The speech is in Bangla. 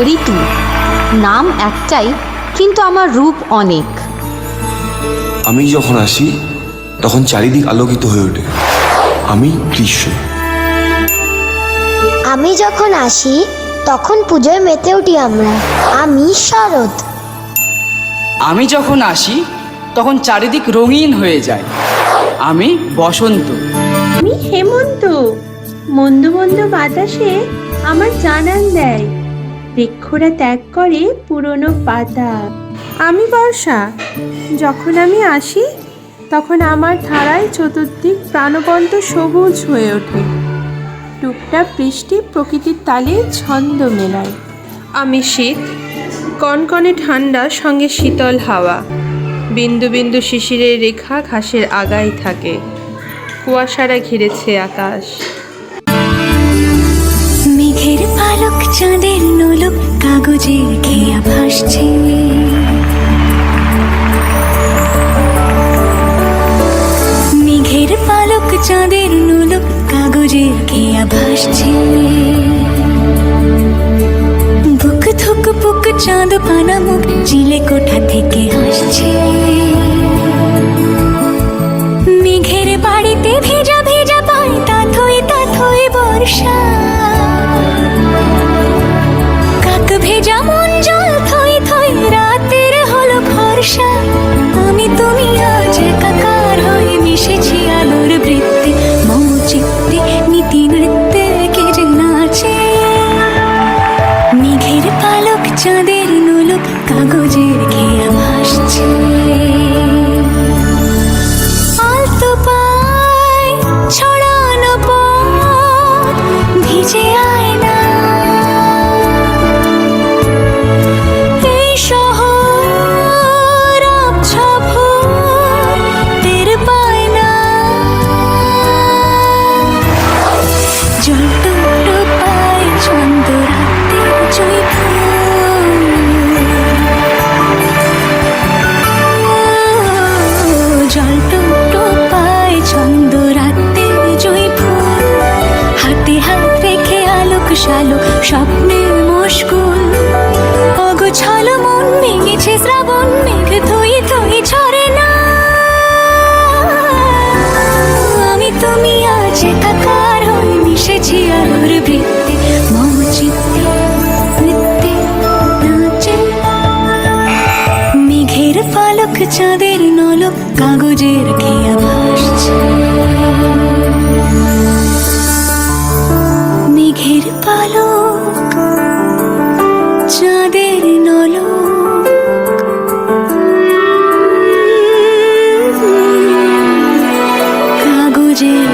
ঋতু নাম একটাই, কিন্তু আমার রূপ অনেক। আমি যখন আসি তখন চারিদিক আলোকিত হয়ে ওঠে। আমি গ্রীষ্ম। আমি যখন আসি তখন পুজোয় মেতে উঠি আমরা। আমি শরৎ। আমি যখন আসি তখন চারিদিক রঙিন হয়ে যায়। আমি বসন্ত। আমি হেমন্ত। মন্দ মন্দ বাতাসে আমার জানান দেয়, বৃক্ষরা ত্যাগ করে পুরনো পাতা। আমি বর্ষা। যখন আমি আসি তখন আমার ধারায় চতুর্দিক প্রাণবন্ত সবুজ হয়ে ওঠে। টুকটাক বৃষ্টি প্রকৃতির তালে ছন্দ মেলায়। আমি শীত। কনকনে ঠান্ডা সঙ্গে শীতল হাওয়া। বিন্দু বিন্দু শিশিরের রেখা ঘাসের আগায় থাকে। কুয়াশারা ঘিরেছে আকাশ। মেঘের পালক চাঁদের নোলক কাগজের খেয়া ভাসছে। মেঘের পালক চাঁদের নোলক কাগজের খেয়া ভাসছে। বুক থুক বুক চাঁদ পানা মুখ চিলে কোঠা থেকে হাসছে। মেঘের বাড়িতে ভেজা ভেজা পায় তাথই বর্ষা। কাক ভেজা মন জল থই থই রাতের হলো ভরসা। আমি তুমি আজ একাকার হয়ে মিশেছি আলোর বৃত্তে। মম চিত্তে নীতি নৃত্যে কে যে নাচে। মেঘের পালক চাঁদের নোলক কাগজের খেয়া ভাসছে। আলতো পায় ছড়ানো পথ ভিজে আয়না। এই শহর আবছা ভোর টের পায় না। জল টুকরো পায় ছন্দ রাতের জয় ফুল। জল টুকরো পায় ছন্দ রাতের জয় ফুল। হাতে হাত রেখে আলোক শালোক স্বপ্নে মশগুল। অগোছালো মন ভেঙেছে শ্রাবণ মেঘ থই থই ঝরে না। আমি তুমি আজ একাকার হয়ে মিশেছি আলোর বৃত্তে। মম চিত্তে নৃত্যে নাচে। মেঘের পালক চাঁদের নলক কাগজের খেয়া ভাসছে। মেঘের পালক চাঁদের নলক কাগজের